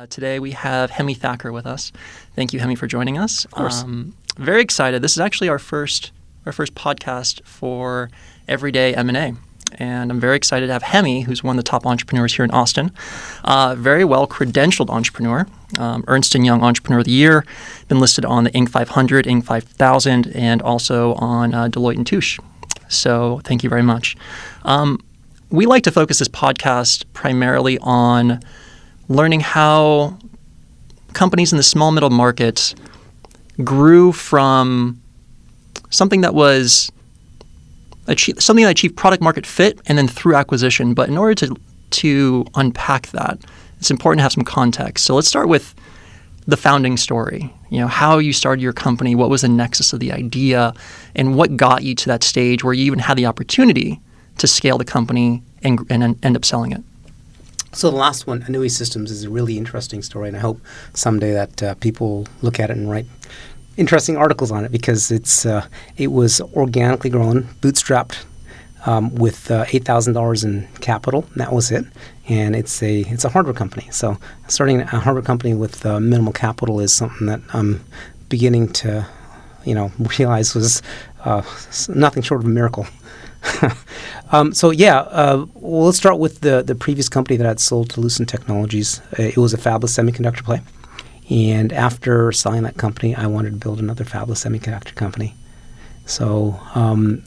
Today we have Hemi Thaker with us. Thank you, Hemi, for joining us. Of course. Very excited. This is actually our first podcast for Everyday M&A. And I'm very excited to have Hemi, who's one of the top entrepreneurs here in Austin. Very well-credentialed entrepreneur. Ernst & Young Entrepreneur of the Year. Been listed on the Inc. 500, Inc. 5000, and also on Deloitte & Touche. So thank you very much. We like to focus this podcast primarily on learning how companies in the small middle market grew from something that achieved product market fit and then through acquisition. But in order to unpack that, it's important to have some context. So let's start with the founding story. How you started your company, what was the nexus of the idea, and what got you to that stage where you even had the opportunity to scale the company and end up selling it. So the last one, Anui Systems, is a really interesting story, and I hope someday that people look at it and write interesting articles on it, because it was organically grown, bootstrapped, with $8,000 in capital. And that was it, and it's a hardware company. So starting a hardware company with minimal capital is something that I'm beginning to, realize was nothing short of a miracle. Well, let's start with the previous company that I'd sold to Lucent Technologies. It was a fabless semiconductor play. And after selling that company, I wanted to build another fabless semiconductor company. So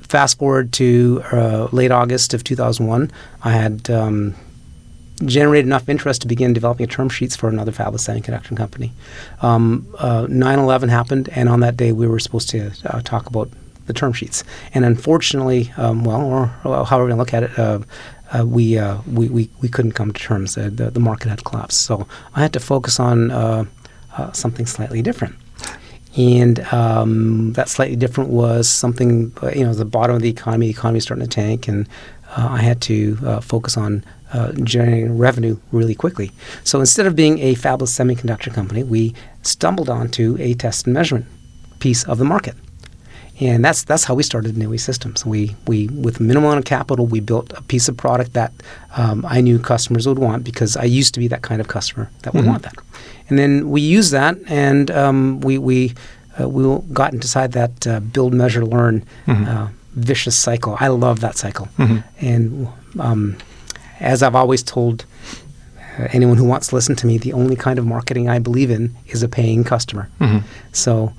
fast forward to late August of 2001, I had generated enough interest to begin developing term sheets for another fabless semiconductor company. 9/11 happened, and on that day, we were supposed to talk about the term sheets. And unfortunately, or however we look at it, we couldn't come to terms. The market had collapsed. So I had to focus on something slightly different. And that slightly different was something, the bottom of the economy is starting to tank, and I had to focus on generating revenue really quickly. So instead of being a fabless semiconductor company, we stumbled onto a test and measurement piece of the market. And that's how we started Anui Systems. We with minimal amount of capital, we built a piece of product that I knew customers would want, because I used to be that kind of customer that would want that. And then we used that, and we got inside that build, measure, learn vicious cycle. I love that cycle. And as I've always told anyone who wants to listen to me, the only kind of marketing I believe in is a paying customer. So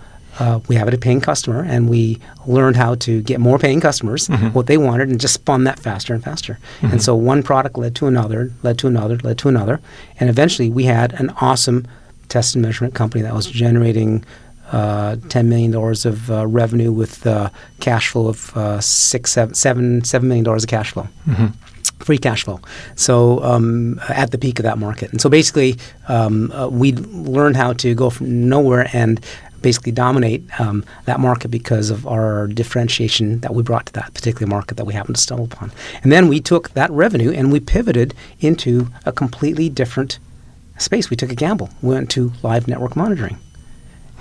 we have a paying customer, and we learned how to get more paying customers, what they wanted, and just spun that faster and faster. And so one product led to another, and eventually we had an awesome test and measurement company that was generating $10 million of revenue with cash flow of $7 million of cash flow. Free cash flow. So at the peak of that market. And so basically we learned how to go from nowhere and basically dominate that market because of our differentiation that we brought to that particular market that we happened to stumble upon. And then we took that revenue and we pivoted into a completely different space. We took a gamble. We went to live network monitoring.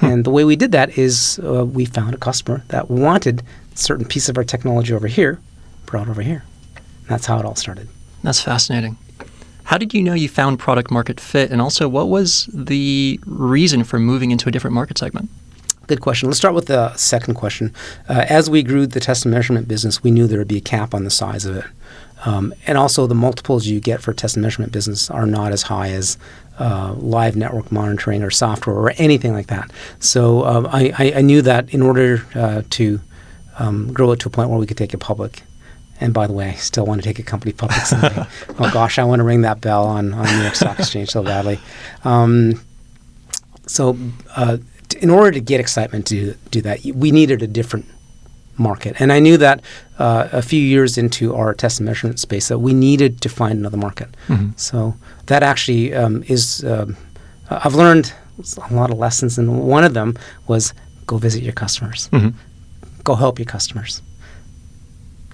And the way we did that is we found a customer that wanted a certain piece of our technology over here, brought over here. And that's how it all started. That's fascinating. How did you know you found product market fit, and also what was the reason for moving into a different market segment? Good question. Let's start with the second question. As we grew the test and measurement business, we knew there would be a cap on the size of it. And also the multiples you get for test and measurement business are not as high as live network monitoring or software or anything like that. So I knew that in order to grow it to a point where we could take it public. And by the way, I still want to take a company public someday. Oh gosh, I want to ring that bell on New York Stock Exchange so badly. In order to get excitement to do that, we needed a different market. And I knew that a few years into our test and measurement space that we needed to find another market. So that actually I've learned a lot of lessons, and one of them was go visit your customers. Go help your customers.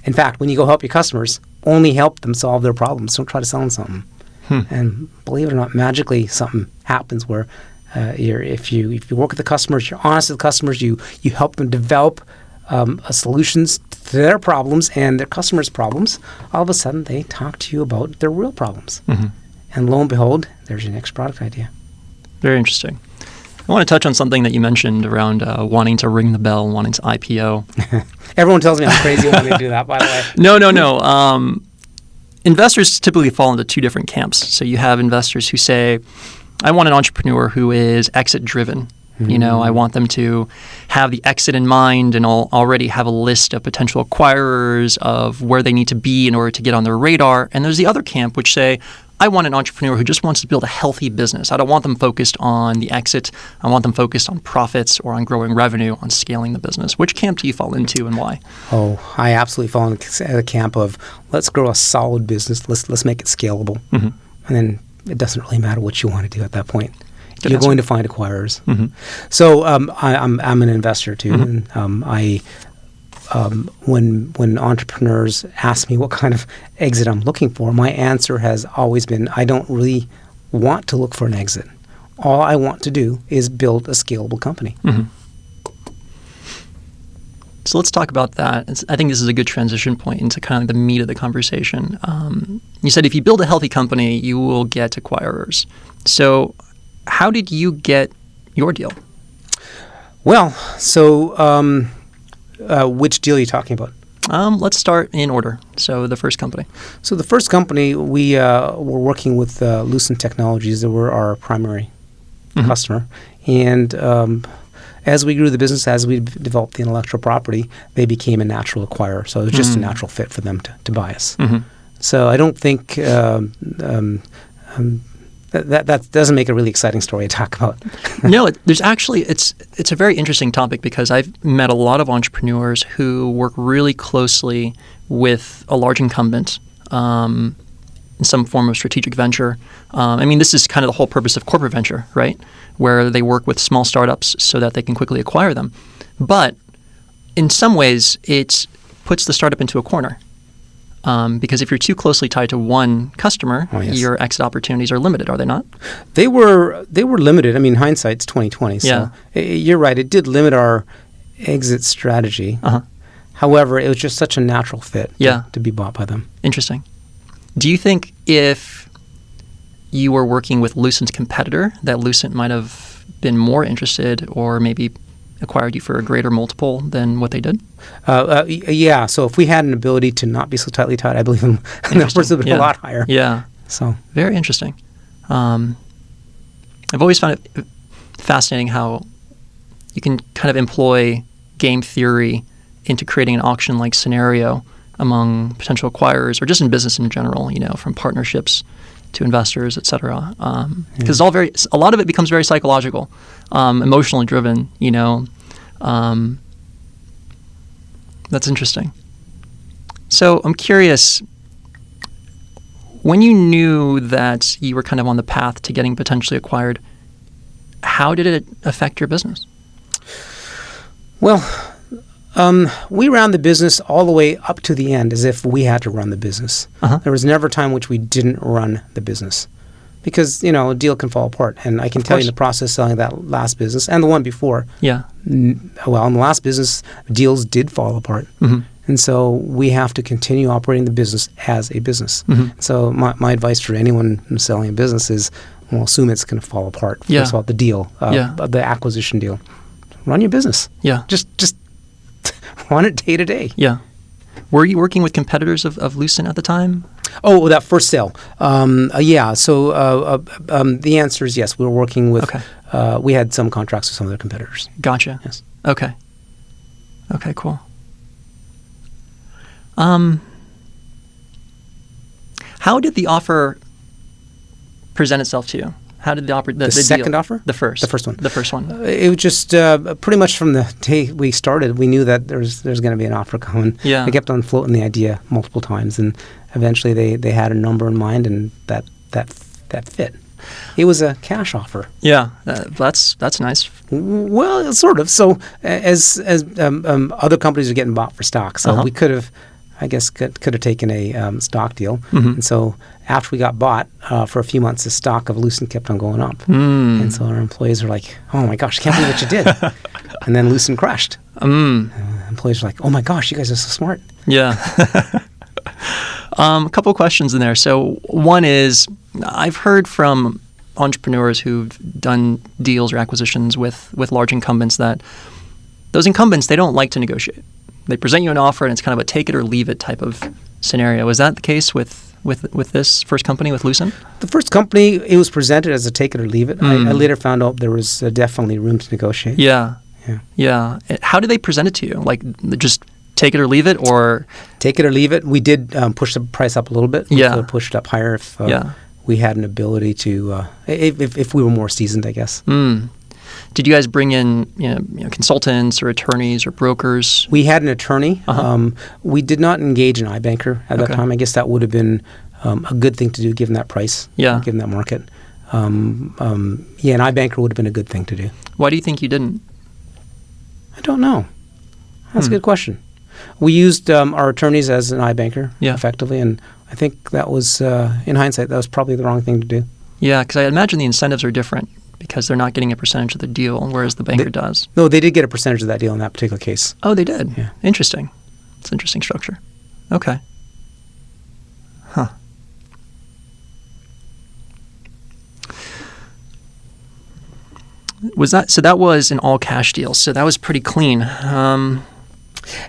In fact, when you go help your customers, only help them solve their problems. Don't try to sell them something. And believe it or not, magically something happens where if you work with the customers, you're honest with the customers, you help them develop solutions to their problems and their customers' problems, all of a sudden they talk to you about their real problems. And lo and behold, there's your next product idea. Very interesting. I want to touch on something that you mentioned around wanting to ring the bell, wanting to IPO. Everyone tells me I'm crazy when they do that, by the way. No. Investors typically fall into two different camps. So you have investors who say, I want an entrepreneur who is exit driven. I want them to have the exit in mind and already have a list of potential acquirers of where they need to be in order to get on their radar. And there's the other camp which say, I want an entrepreneur who just wants to build a healthy business. I don't want them focused on the exit. I want them focused on profits or on growing revenue, on scaling the business. Which camp do you fall into and why? Oh, I absolutely fall in the camp of let's grow a solid business. Let's make it scalable. And then it doesn't really matter what you want to do at that point. You're going to find acquirers. So I'm an investor too, and when entrepreneurs ask me what kind of exit I'm looking for, my answer has always been, I don't really want to look for an exit. All I want to do is build a scalable company. So let's talk about that. I think this is a good transition point into kind of the meat of the conversation. You said if you build a healthy company, you will get acquirers. So how did you get your deal? Well, so which deal are you talking about? Let's start in order. So the first company. So the first company, we were working with Lucent Technologies. They were our primary customer. And as we grew the business, as we developed the intellectual property, they became a natural acquirer. So it was just a natural fit for them to buy us. So I don't think that doesn't make a really exciting story to talk about. No, there's actually it's a very interesting topic because I've met a lot of entrepreneurs who work really closely with a large incumbent in some form of strategic venture. This is kind of the whole purpose of corporate venture, right? Where they work with small startups so that they can quickly acquire them. But in some ways, it puts the startup into a corner. Because if you're too closely tied to one customer, your exit opportunities are limited, are they not? They were limited. Hindsight's 20/20. So you're right. It did limit our exit strategy. However, it was just such a natural fit to be bought by them. Interesting. Do you think if you were working with Lucent's competitor, that Lucent might have been more interested or maybe acquired you for a greater multiple than what they did? Yeah. So if we had an ability to not be so tightly tied, I believe the numbers would have been a lot higher. Yeah. So very interesting. I've always found it fascinating how you can kind of employ game theory into creating an auction-like scenario among potential acquirers or just in business in general, from partnerships to investors, et cetera. Because a lot of it becomes very psychological, emotionally driven, That's interesting. So I'm curious, when you knew that you were kind of on the path to getting potentially acquired, how did it affect your business? Well, we ran the business all the way up to the end as if we had to run the business. There was never a time in which we didn't run the business because, a deal can fall apart. And I can tell you in the process of selling that last business and the one before, in the last business, deals did fall apart. And so we have to continue operating the business as a business. So my advice for anyone who's selling a business is, assume it's going to fall apart. First of all, the deal, the acquisition deal. Run your business. Just run it day to day. Were you working with competitors of Lucent at the time? Oh, that first sale. So the answer is yes. We were working with. We had some contracts with some of their competitors. Gotcha. Yes. Okay, cool. How did the offer present itself to you? How did the second deal, offer? The first one. The first one. It was just pretty much from the day we started, we knew that there's going to be an offer coming. They kept on floating the idea multiple times, and eventually they had a number in mind, and that fit. It was a cash offer. That's nice. Well, sort of. So as other companies are getting bought for stock, so we could have. I guess could have taken a stock deal. And so after we got bought, for a few months, the stock of Lucent kept on going up. And so our employees were like, oh my gosh, I can't believe what you did. And then Lucent crashed. Employees were like, oh my gosh, you guys are so smart. A couple of questions in there. So one is, I've heard from entrepreneurs who've done deals or acquisitions with large incumbents that those incumbents, they don't like to negotiate. They present you an offer, and it's kind of a take it or leave it type of scenario. Was that the case with this first company, with Lucent? The first company, it was presented as a take it or leave it. I later found out there was definitely room to negotiate. Yeah. How did they present it to you? Like just take it or leave it, or take it or leave it? We did push the price up a little bit. We could have pushed it up higher if we had an ability to, if we were more seasoned, I guess. Did you guys bring in consultants or attorneys or brokers? We had an attorney. We did not engage an iBanker at that time. I guess that would have been a good thing to do given that price, given that market. An iBanker would have been a good thing to do. Why do you think you didn't? I don't know. That's a good question. We used our attorneys as an iBanker effectively, and I think that was, in hindsight, that was probably the wrong thing to do. Yeah, because I imagine the incentives are different because they're not getting a percentage of the deal, whereas the banker does. No, they did get a percentage of that deal in that particular case. Oh, they did? Yeah. Interesting. It's an interesting structure. Okay. Huh. That was an all-cash deal, so that was pretty clean.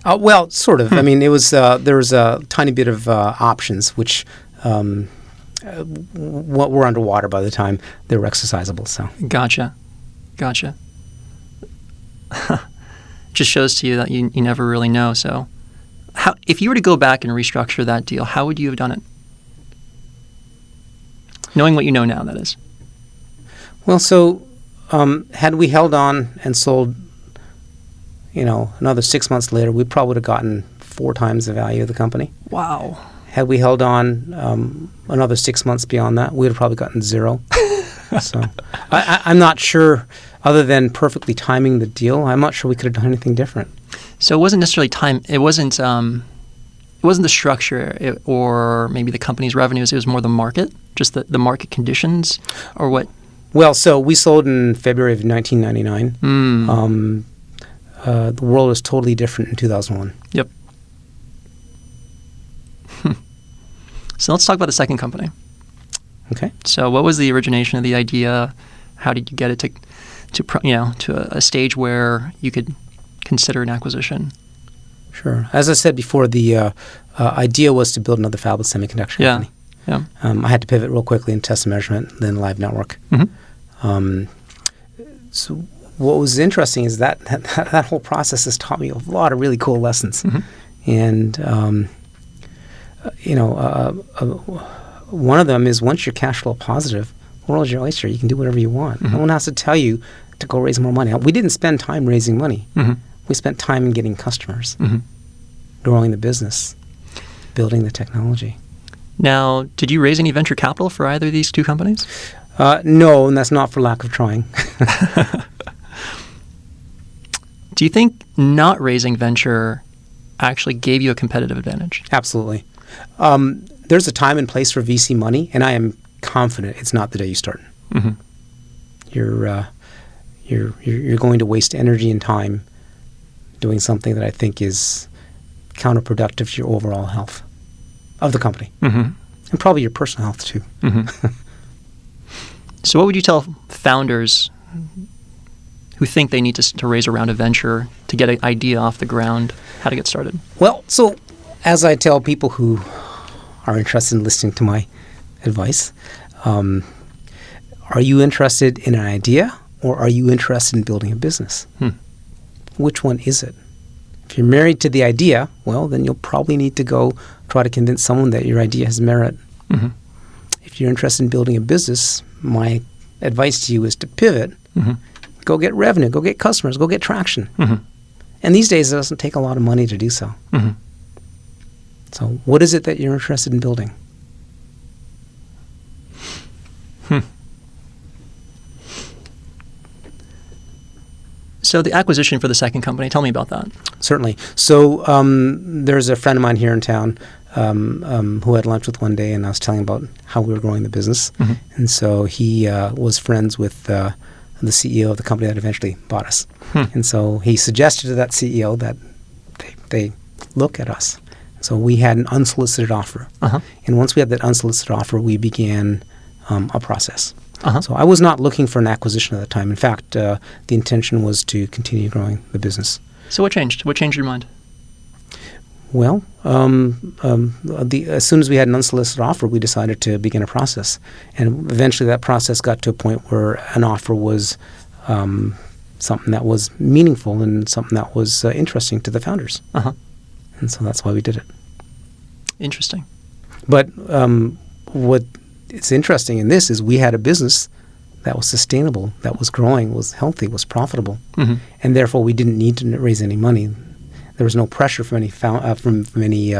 Well, sort of. I mean, it was there was a tiny bit of options, which were underwater by the time they were exercisable. So Gotcha. Just shows to you that you never really know. So, if you were to go back and restructure that deal, how would you have done it? Knowing what you know now, that is. Well, so had we held on and sold, another 6 months later, we probably would have gotten 4 times the value of the company. Wow. Had we held on another 6 months beyond that, we would have probably gotten 0. So I'm not sure, other than perfectly timing the deal, I'm not sure we could have done anything different. So it wasn't necessarily time. It wasn't the structure or maybe the company's revenues. It was more the market, just the market conditions, or what? Well, so we sold in February of 1999. The world was totally different in 2001. Yep. So let's talk about the second company. Okay. So what was the origination of the idea? How did you get it to a stage where you could consider an acquisition? Sure. As I said before, the idea was to build another fabless semiconductor company. Yeah. I had to pivot real quickly into test and measurement, then live network. So what was interesting is that whole process has taught me a lot of really cool lessons. And one of them is once you're cash flow positive, the world's your oyster. You can do whatever you want. No one has to tell you to go raise more money. We didn't spend time raising money. We spent time in getting customers, growing the business, building the technology. Now, did you raise any venture capital for either of these two companies? No, and that's not for lack of trying. Do you think not raising venture actually gave you a competitive advantage? Absolutely. There's a time and place for VC money, and I am confident it's not the day you start. You're going to waste energy and time doing something that I think is counterproductive to your overall health of the company, and probably your personal health too. So what would you tell founders who think they need to raise a round of venture to get an idea off the ground, how to get started? Well, so as I tell people who are interested in listening to my advice, are you interested in an idea or are you interested in building a business? Which one is it? If you're married to the idea, well, then you'll probably need to go try to convince someone that your idea has merit. If you're interested in building a business, my advice to you is to pivot. Go get revenue, go get customers, go get traction. And these days, it doesn't take a lot of money to do so. So what is it that you're interested in building? So the acquisition for the second company, tell me about that. Certainly. So there's a friend of mine here in town who I had lunch with one day, and I was telling him about how we were growing the business. And so he was friends with the CEO of the company that eventually bought us. And so he suggested to that CEO that they look at us. So we had an unsolicited offer. And once we had that unsolicited offer, we began a process. Uh-huh. So I was not looking for an acquisition at the time. In fact, the intention was to continue growing the business. So what changed? What changed your mind? Well, as soon as we had an unsolicited offer, we decided to begin a process. And eventually that process got to a point where an offer was something that was meaningful and something that was interesting to the founders. Uh-huh. And so that's why we did it. Interesting. But what is interesting in this is we had a business that was sustainable, that was growing, was healthy, was profitable. Mm-hmm. And therefore we didn't need to raise any money. There was no pressure from any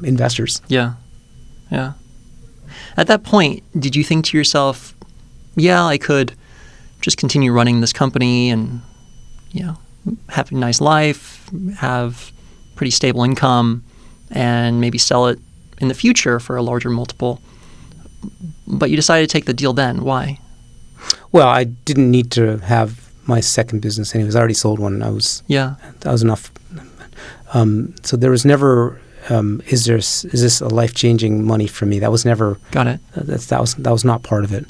investors. Yeah. Yeah. At that point, did you think to yourself, yeah, I could just continue running this company and, have a nice life, have pretty stable income, and maybe sell it in the future for a larger multiple? But you decided to take the deal then. Why? Well, I didn't need to have my second business anyways. I already sold one. That was enough. So there was never, is this a life-changing money for me? That was never. Got it. That was not part of it.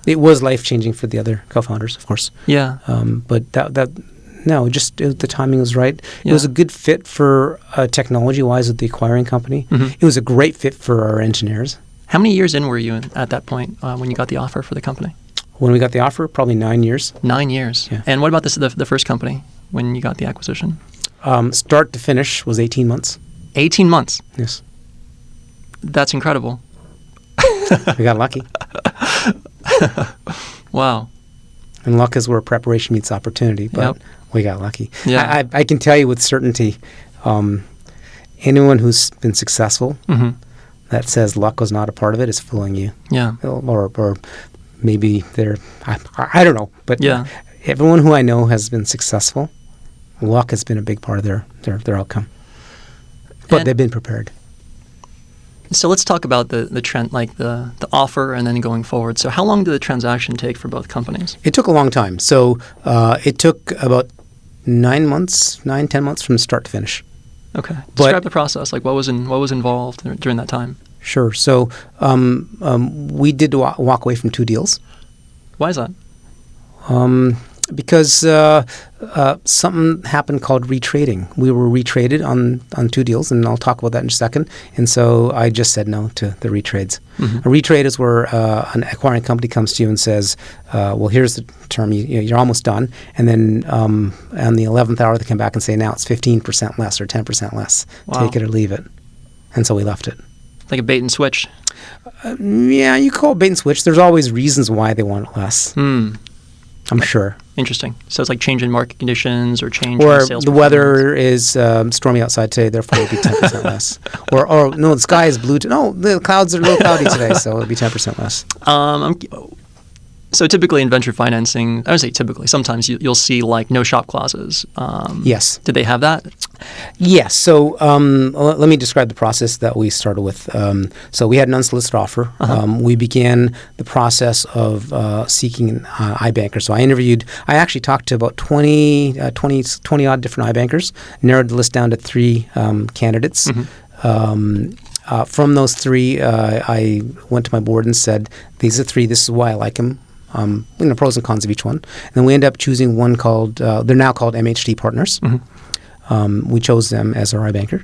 It was life-changing for the other co-founders, of course. Yeah. But the timing was right. Yeah. It was a good fit for technology-wise with the acquiring company. Mm-hmm. It was a great fit for our engineers. How many years in were you at that point when you got the offer for the company? When we got the offer, probably 9 years. 9 years. Yeah. And what about the first company when you got the acquisition? Start to finish was 18 months. 18 months? Yes. That's incredible. We got lucky. Wow. And luck is where preparation meets opportunity, but we got lucky. Yeah. I can tell you with certainty, anyone who's been successful that says luck was not a part of it is fooling you. Yeah. Or maybe they're, I don't know, but everyone who I know has been successful, luck has been a big part of their outcome. But they've been prepared. So let's talk about the trend, like the offer and then going forward. So how long did the transaction take for both companies? It took a long time. So it took about 10 months from start to finish. Okay. Describe the process. Like what was involved during that time? Sure. So we did walk away from 2 deals. Why is that? Because something happened called retrading. We were retraded on 2 deals, and I'll talk about that in a second. And so I just said no to the retrades. Mm-hmm. A retrade is where an acquiring company comes to you and says, well, here's the term, you're almost done. And then on the 11th hour, they come back and say, now it's 15% less or 10% less. Wow. Take it or leave it. And so we left it. Like a bait and switch? Yeah, you call it bait and switch. There's always reasons why they want it less. I'm sure. Interesting. So it's like change in market conditions or change in sales. Or the weather is stormy outside today, therefore it'll be 10% less. Or no, the sky is blue. No, the clouds are a little cloudy today, so it'll be 10% less. So typically in venture financing, I would say typically, sometimes you'll see like no shop clauses. Yes. Did they have that? Yes. So let me describe the process that we started with. So we had an unsolicited offer. We began the process of seeking an iBanker. So I actually talked to about 20 odd different iBankers, narrowed the list down to 3 candidates. From those 3, I went to my board and said, these are 3, this is why I like them. Pros and cons of each one. And then we ended up choosing one called, they're now called MHT Partners. We chose them as our iBanker.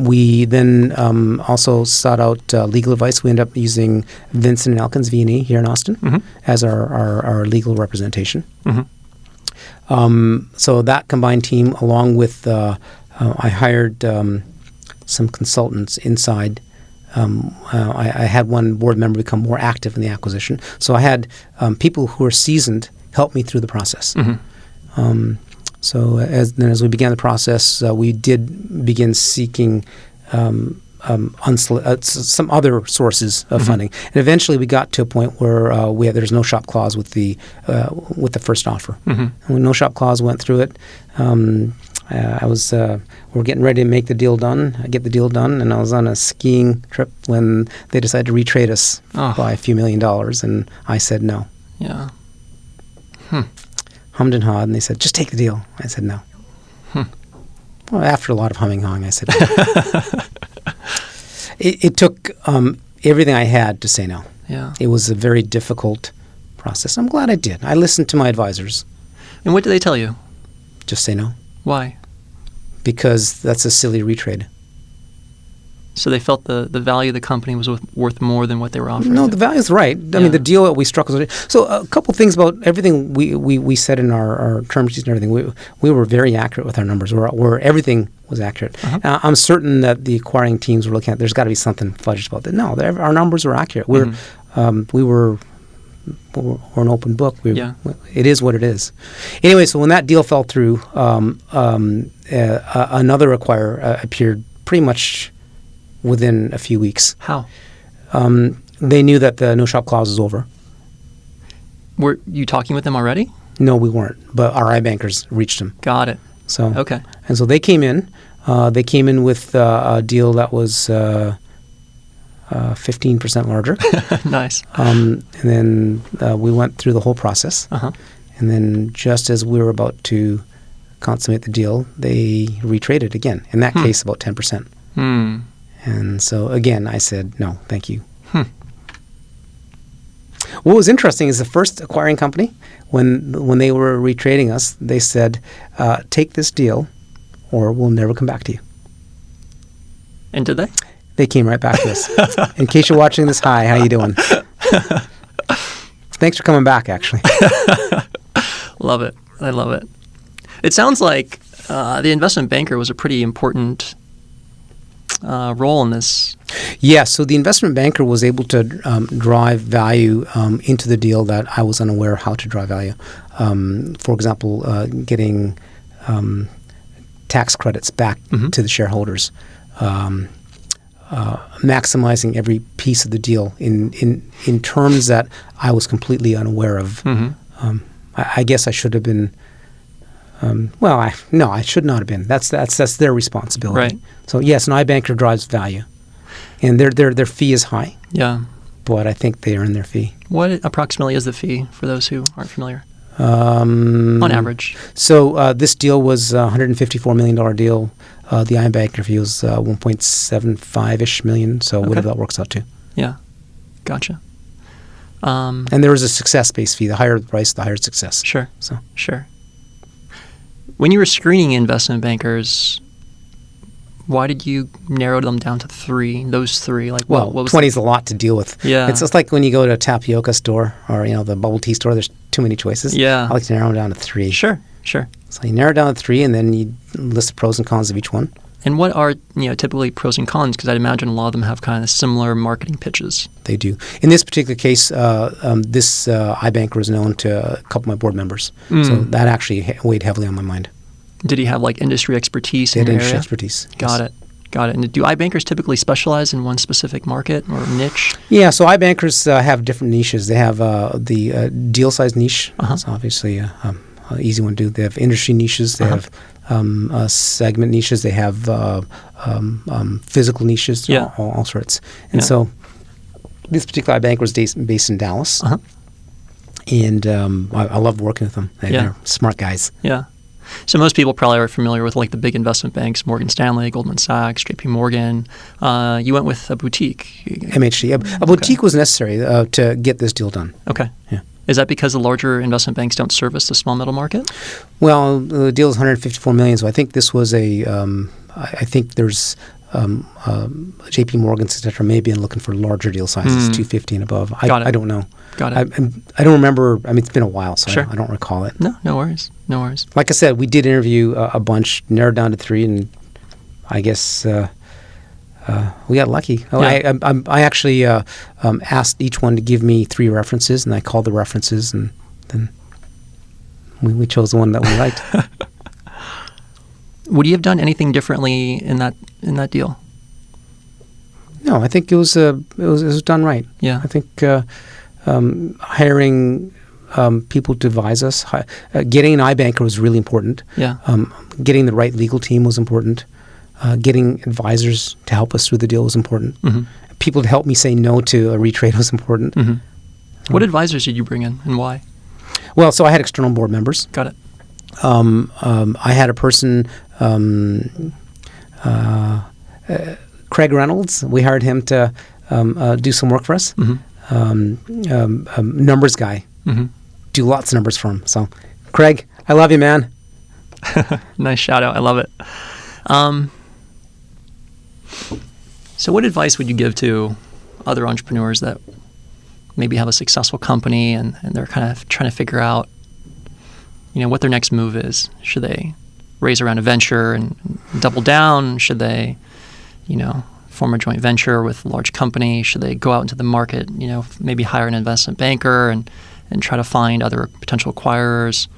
We then also sought out legal advice. We ended up using Vincent & Elkins, V&E, here in Austin, as our legal representation. So that combined team, along with, I hired some consultants inside. I had one board member become more active in the acquisition. So I had people who are seasoned help me through the process. So as we began the process, we did begin seeking some other sources of funding, and eventually we got to a point where there's no shop clause with the first offer. And when no shop clause went through it, we're getting ready to make the deal done. I get the deal done, and I was on a skiing trip when they decided to retrade us by a few $1 million, and I said no. Yeah. Hummed and hawed, and they said, just take the deal. I said no. Well, after a lot of humming and hawing, I said no. It took everything I had to say no. Yeah. It was a very difficult process. I'm glad I did. I listened to my advisors. And what did they tell you? Just say no. Why? Because that's a silly retrade. So they felt the value of the company was worth more than what they were offering? No, the value's right. I mean, the deal that we struck was... So a couple things about everything we said in our term sheets and everything. We were very accurate with our numbers. Where everything was accurate. Uh-huh. I'm certain that the acquiring teams were looking at, there's got to be something fudged about that. No, our numbers were accurate. We're an open book. It is what it is. Anyway, so when that deal fell through, another acquirer appeared pretty much within a few weeks. How? They knew that the no-shop clause was over. Were you talking with them already? No, we weren't. But our iBankers reached them. Got it. So okay. And so they came in. They came in with a deal that was 15% larger. Nice. And then we went through the whole process. Uh-huh. And then just as we were about to consummate the deal, they retraded again. In that case, about 10%. Hmm. And so, again, I said, no, thank you. What was interesting is the first acquiring company, when they were retrading us, they said, take this deal or we'll never come back to you. And did they? They came right back to us. In case you're watching this, hi, how you doing? Thanks for coming back, actually. Love it. I love it. It sounds like the investment banker was a pretty important role in this. Yeah, so the investment banker was able to drive value into the deal that I was unaware how to drive value. For example, getting tax credits back to the shareholders, maximizing every piece of the deal in terms that I was completely unaware of. I guess I should have been. I should not have been. That's their responsibility. Right. So yes, an iBanker drives value, and their fee is high. Yeah. But I think they earn their fee. What approximately is the fee for those who aren't familiar? On average. So this deal was a $154 million deal. The iBanker fee was 1.75-ish million. So whatever that works out to. Yeah. Gotcha. And there was a success-based fee. The higher the price, the higher success. Sure. So sure. When you were screening investment bankers, why did you narrow them down to three? Those three, like what was 20 is a lot to deal with. Yeah, it's just like when you go to a tapioca store or the bubble tea store. There's too many choices. Yeah, I like to narrow them down to three. Sure. So you narrow down to three, and then you list the pros and cons of each one. And what are typically pros and cons? Because I'd imagine a lot of them have kind of similar marketing pitches. They do. In this particular case, this iBanker was known to a couple of my board members, so that actually weighed heavily on my mind. Did he have like industry expertise in your area? Industry expertise. Got it. And do iBankers typically specialize in one specific market or niche? Yeah, so iBankers have different niches. They have the deal size niche. That's obviously an easy one to do. They have industry niches. They have segment niches. They have physical niches, all sorts. And so this particular iBanker was based in Dallas. And I love working with them. They're smart guys. Yeah. So most people probably are familiar with like the big investment banks, Morgan Stanley, Goldman Sachs, JP Morgan. You went with a boutique. MHC. A boutique was necessary to get this deal done. Okay. Yeah. Is that because the larger investment banks don't service the small middle market? Well, the deal is $154 million, so I think this was I think there's JP Morgan, et cetera, may be looking for larger deal sizes, 250 and above. I don't know. Got it. I don't remember. I mean, it's been a while, so sure. I don't recall it. No worries. Like I said, we did interview a bunch, narrowed down to three, and I guess we got lucky. I actually asked each one to give me 3 references, and I called the references, and then we chose the one that we liked. Would you have done anything differently in that deal? No, I think it was done right. Yeah, I think hiring people to advise us, getting an iBanker was really important. Yeah, getting the right legal team was important. Getting advisors to help us through the deal was important. People to help me say no to a retrade was important. What advisors did you bring in, and why? Well, so I had external board members. Got it. I had a person, Craig Reynolds. We hired him to do some work for us. Mm-hmm. Numbers guy. Mm-hmm. Do lots of numbers for him. So, Craig, I love you, man. Nice shout out. I love it. So what advice would you give to other entrepreneurs that maybe have a successful company and they're kind of trying to figure out, what their next move is? Should they raise around a venture and double down? Should they, form a joint venture with a large company? Should they go out into the market, maybe hire an investment banker and try to find other potential acquirers?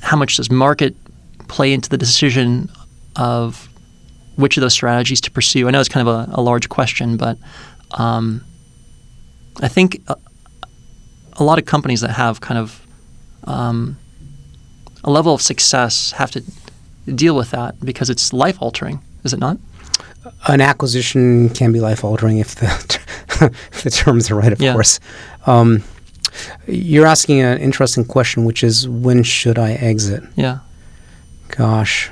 How much does market play into the decision of which of those strategies to pursue? I know it's kind of a large question, but I think a lot of companies that have kind of a level of success have to deal with that because it's life-altering, is it not? An acquisition can be life-altering if the terms are right, of course. You're asking an interesting question, which is, when should I exit? Yeah. Gosh.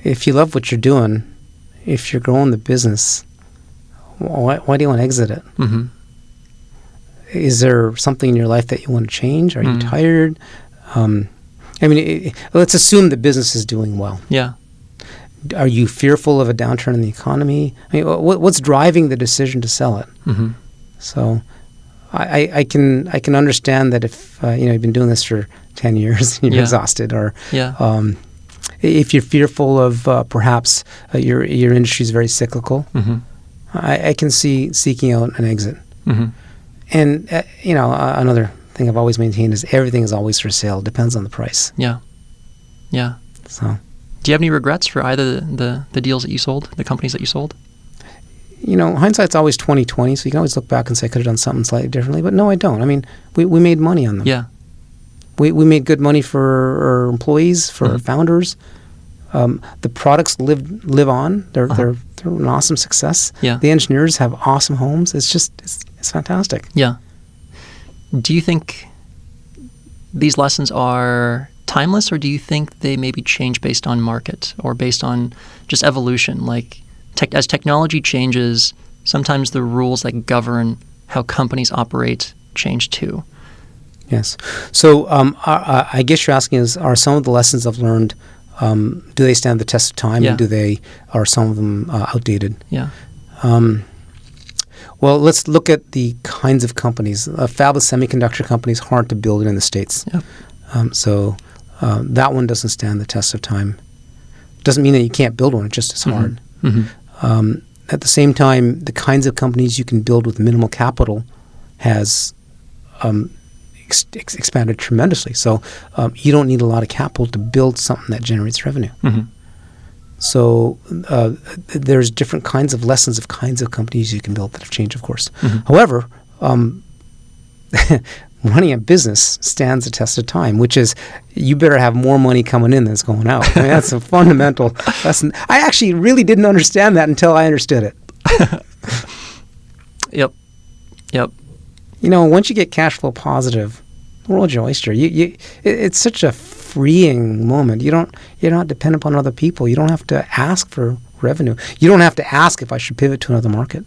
If you love what you're doing, if you're growing the business, why do you want to exit it? Mm-hmm. Is there something in your life that you want to change? Are you tired? Let's assume the business is doing well. Yeah. Are you fearful of a downturn in the economy? What's driving the decision to sell it? Mm-hmm. So I can understand that if you've been doing this for 10 years and you're exhausted, or if you're fearful of perhaps your industry is very cyclical, I can see seeking out an exit. Mm-hmm. And another thing I've always maintained is everything is always for sale. Depends on the price. Yeah. So, do you have any regrets for either the deals that you sold, the companies that you sold? Hindsight's always 20/20, so you can always look back and say I could have done something slightly differently. But no, I don't. We made money on them. Yeah. We made good money for our employees, for our founders. The products live on. They're an awesome success. Yeah. The engineers have awesome homes. It's fantastic. Yeah. Do you think these lessons are timeless, or do you think they maybe change based on market or based on just evolution? Like as technology changes, sometimes the rules that govern how companies operate change too. Yes. So I guess you're asking are some of the lessons I've learned, do they stand the test of time, and are some of them outdated? Yeah. Well, let's look at the kinds of companies. Fabless semiconductor companies, hard to build in the States. Yep. So that one doesn't stand the test of time. Doesn't mean that you can't build one. It just is hard. Mm-hmm. At the same time, the kinds of companies you can build with minimal capital has expanded tremendously. So you don't need a lot of capital to build something that generates revenue. Mm-hmm. So there's different kinds of lessons of kinds of companies you can build that have changed, of course. Mm-hmm. However, running a business stands the test of time, which is you better have more money coming in than is going out. That's a fundamental lesson. I actually really didn't understand that until I understood it. Yep. Once you get cash flow positive, the world's your oyster. It's such a freeing moment. You're not dependent upon other people. You don't have to ask for revenue. You don't have to ask if I should pivot to another market.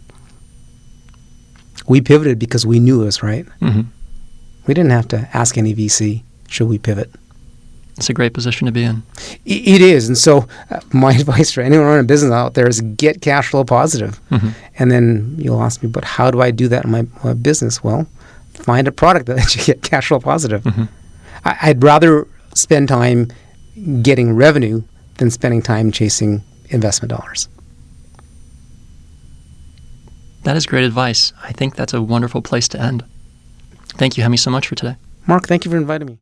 We pivoted because we knew it was right. Mm-hmm. We didn't have to ask any VC, should we pivot? It's a great position to be in. It is. And so my advice for anyone running a business out there is get cash flow positive. Mm-hmm. And then you'll ask me, but how do I do that in my business? Well, find a product that lets you get cash flow positive. Mm-hmm. I'd rather spend time getting revenue than spending time chasing investment dollars. That is great advice. I think that's a wonderful place to end. Thank you, Hemi, so much for today. Mark, thank you for inviting me.